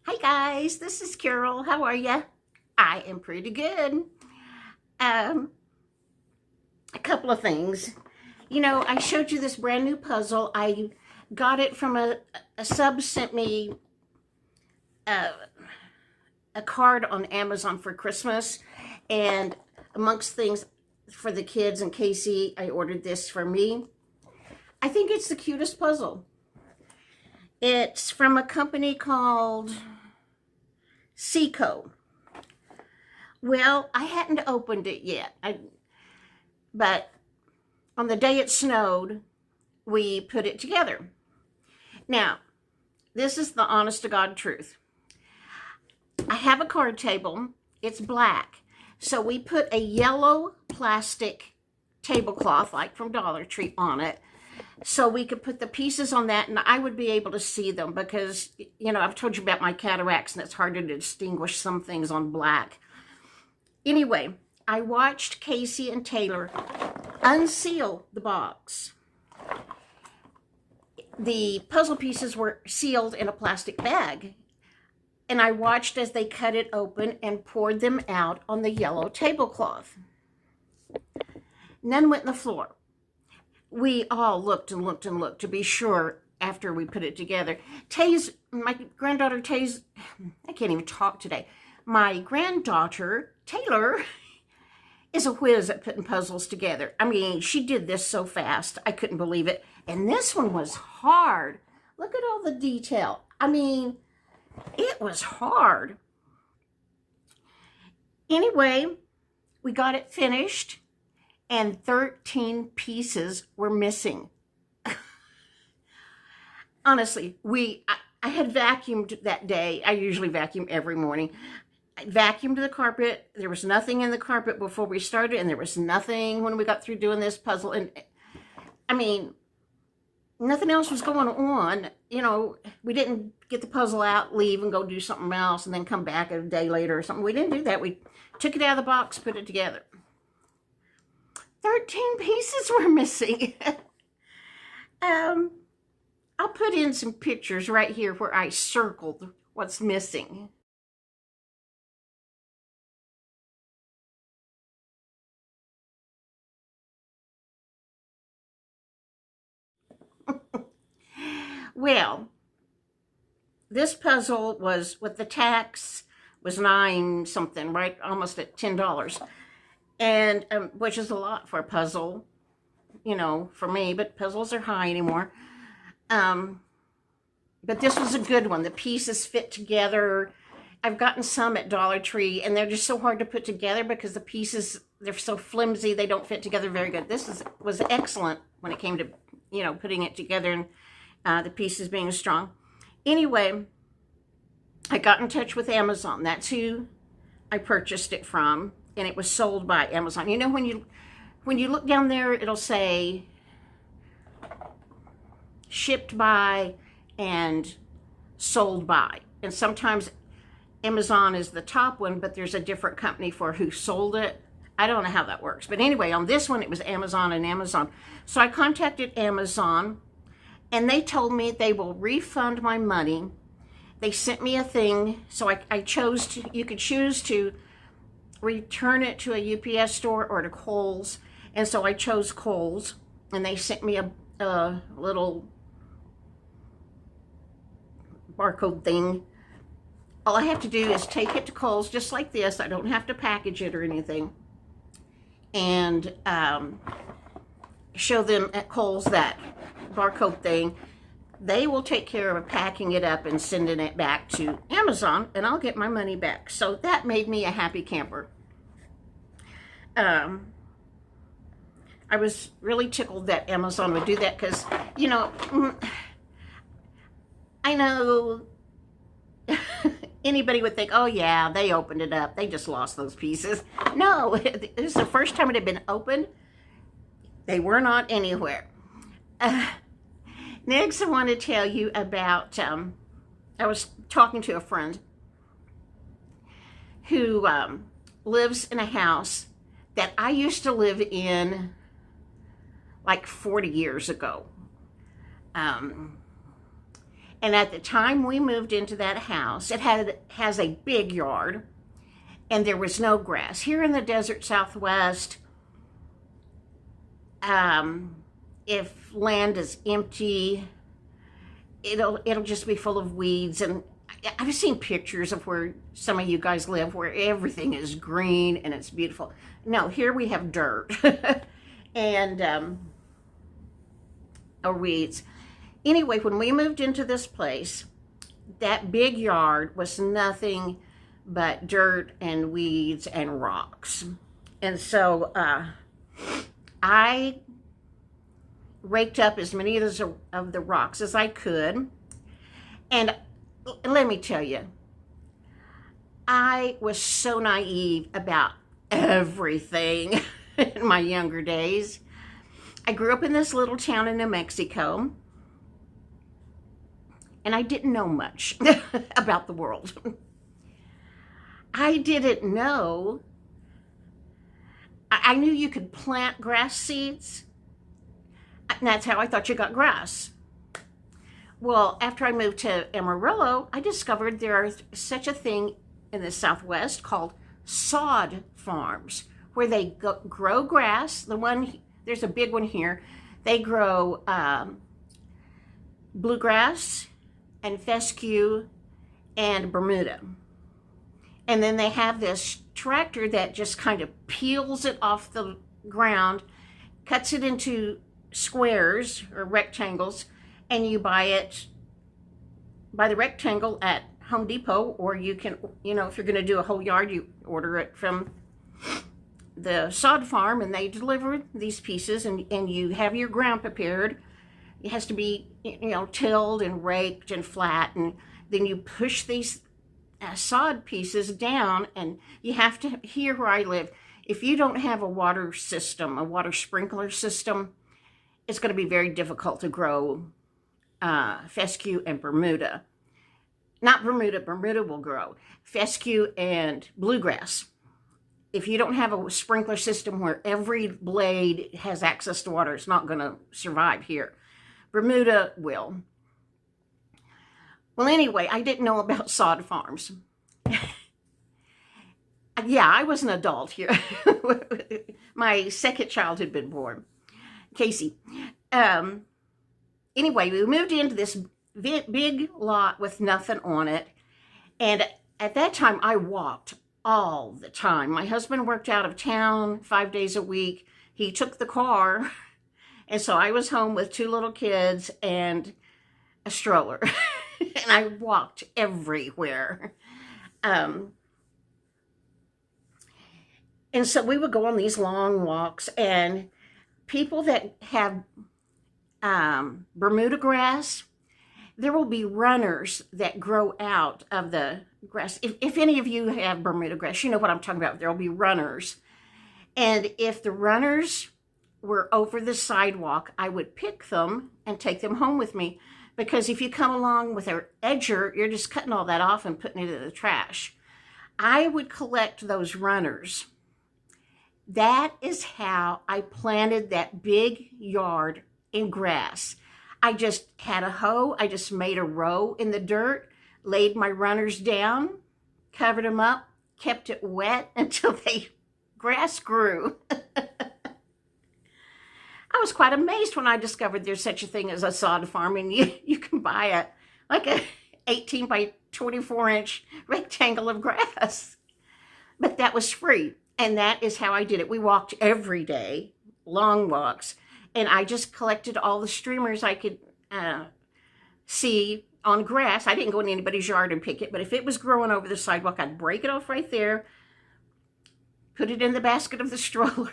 Hi guys, this is Carol. How are you? I am pretty good. Um, a couple of things. I showed you this brand new puzzle. I got it from a sub sent me uh, a card on Amazon for Christmas, and amongst things for the kids and Casey, I ordered this for me. I think it's the cutest puzzle. It's from a company called Seco. Well, I hadn't opened it yet, but on the day it snowed, we put it together. Now, this is the honest to God truth. I have a card table. It's black. So we put a yellow plastic tablecloth, like from Dollar Tree, on it, so we could put the pieces on that and I would be able to see them because, I've told you about my cataracts and it's hard to distinguish some things on black. Anyway, I watched Casey and Taylor unseal the box. The puzzle pieces were sealed in a plastic bag, and I watched as they cut it open and poured them out on the yellow tablecloth. None went in the floor. We all looked and looked and looked to be sure after we put it together. My granddaughter Taze, I can't even talk today. My granddaughter, Taylor, is a whiz at putting puzzles together. I mean, she did this so fast. I couldn't believe it. And this one was hard. Look at all the detail. I mean, it was hard. Anyway, we got it finished and 13 pieces were missing. Honestly, I had vacuumed that day. I usually vacuum every morning. I vacuumed the carpet. There was nothing in the carpet before we started, and there was nothing when we got through doing this puzzle. And I mean, nothing else was going on. We didn't get the puzzle out, leave, and go do something else, and then come back a day later or something. We didn't do that. We took it out of the box, put it together. 13 pieces were missing. I'll put in some pictures right here where I circled what's missing. Well, this puzzle was, with the tax, was $9 something, right? Almost at $10. And which is a lot for a puzzle, for me, but puzzles are high anymore. But this was a good one. The pieces fit together. I've gotten some at Dollar Tree, and they're just so hard to put together because the pieces, they're so flimsy, they don't fit together very good. This was excellent when it came to, putting it together and the pieces being strong. Anyway, I got in touch with Amazon. That's who I purchased it from, and it was sold by Amazon. When you look down there, it'll say shipped by and sold by. And sometimes Amazon is the top one, but there's a different company for who sold it. I don't know how that works. But anyway, on this one, it was Amazon and Amazon. So I contacted Amazon, and they told me they will refund my money. They sent me a thing. So I chose to, you could choose to return it to a UPS store or to Kohl's. And so I chose Kohl's, and they sent me a little barcode thing. All I have to do is take it to Kohl's just like this. I don't have to package it or anything. And show them at Kohl's that barcode thing. They will take care of packing it up and sending it back to Amazon, and I'll get my money back. So that made me a happy camper. I was really tickled that Amazon would do that because, I know anybody would think, oh yeah, they opened it up. They just lost those pieces. No, this is the first time it had been opened. They were not anywhere. Next, I want to tell you about, I was talking to a friend who lives in a house that I used to live in like 40 years ago. And at the time we moved into that house, it has a big yard, and there was no grass. Here in the desert Southwest, if land is empty, it'll just be full of weeds. And I've seen pictures of where some of you guys live where everything is green and it's beautiful. No, here we have dirt and or weeds. Anyway, when we moved into this place, that big yard was nothing but dirt and weeds and rocks. And so I raked up as many of the rocks as I could. And let me tell you, I was so naive about everything in my younger days. I grew up in this little town in New Mexico, and I didn't know much about the world. I didn't know. I knew you could plant grass seeds, and that's how I thought you got grass. Well, after I moved to Amarillo, I discovered there is such a thing in the Southwest called sod farms, where they grow grass. There's a big one here. They grow bluegrass and fescue and Bermuda. And then they have this tractor that just kind of peels it off the ground, cuts it into squares or rectangles, and you buy the rectangle at Home Depot, or you can, if you're going to do a whole yard, you order it from the sod farm, and they deliver these pieces, and you have your ground prepared. It has to be, tilled and raked and flat, and then you push these sod pieces down, and you have to, here where I live, if you don't have a water system, a water sprinkler system, it's going to be very difficult to grow fescue and Bermuda. Not Bermuda, Bermuda will grow. Fescue and bluegrass. If you don't have a sprinkler system where every blade has access to water, it's not going to survive here. Bermuda will. Well, anyway, I didn't know about sod farms. Yeah, I was an adult here. My second child had been born, Casey. Anyway, we moved into this big lot with nothing on it. And at that time, I walked all the time. My husband worked out of town 5 days a week. He took the car. And so I was home with 2 little kids and a stroller. And I walked everywhere. And so we would go on these long walks, and people that have Bermuda grass, there will be runners that grow out of the grass. If any of you have Bermuda grass, you know what I'm talking about. There will be runners. And if the runners were over the sidewalk, I would pick them and take them home with me. Because if you come along with an edger, you're just cutting all that off and putting it in the trash. I would collect those runners. That is how I planted that big yard in grass. I just had a hoe. I just made a row in the dirt, laid my runners down, covered them up, kept it wet until grass grew. I was quite amazed when I discovered there's such a thing as a sod farm, and you can buy a 18 by 24 inch rectangle of grass. But that was free, and that is how I did it. We walked every day, long walks, and I just collected all the streamers I could see on grass. I didn't go in anybody's yard and pick it, but if it was growing over the sidewalk, I'd break it off right there, put it in the basket of the stroller,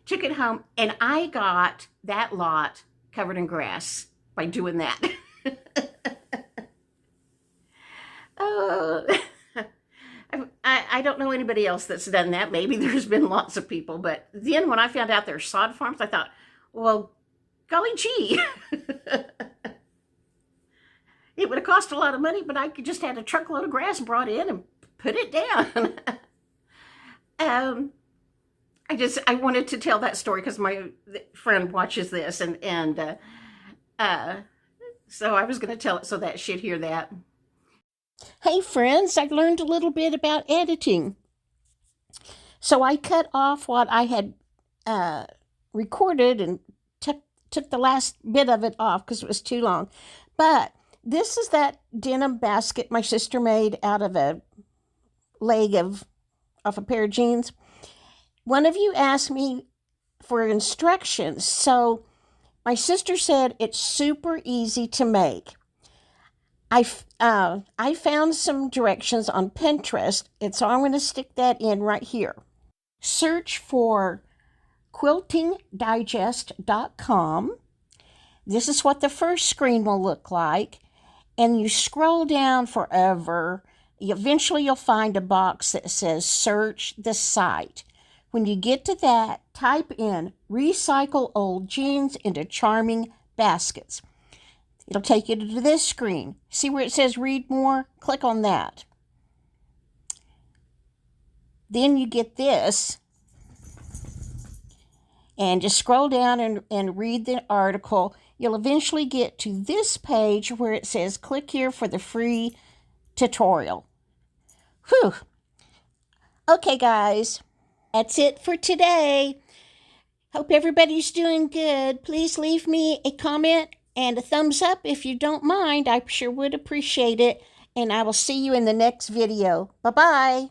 took it home, and I got that lot covered in grass by doing that. I don't know anybody else that's done that. Maybe there's been lots of people, but then when I found out there's sod farms, I thought, well, golly gee. It would have cost a lot of money, but I could just had a truckload of grass brought in and put it down. I wanted to tell that story because my friend watches this, and So I was going to tell it so that she'd hear that. Hey friends, I learned a little bit about editing. So I cut off what I had recorded and took the last bit of it off because it was too long. But this is that denim basket my sister made out of a leg of a pair of jeans. One of you asked me for instructions, so my sister said it's super easy to make. I found some directions on Pinterest, and so I'm going to stick that in right here. Search for quiltingdigest.com. This is what the first screen will look like, and you scroll down forever. Eventually you'll find a box that says search the site. When you get to that, type in recycle old jeans into charming baskets. It'll take you to this screen. See where it says read more? Click on that. Then you get this, and just scroll down and read the article. You'll eventually get to this page where it says click here for the free tutorial. Whew. Okay, guys, that's it for today. Hope everybody's doing good. Please leave me a comment and a thumbs up if you don't mind. I sure would appreciate it. And I will see you in the next video. Bye-bye.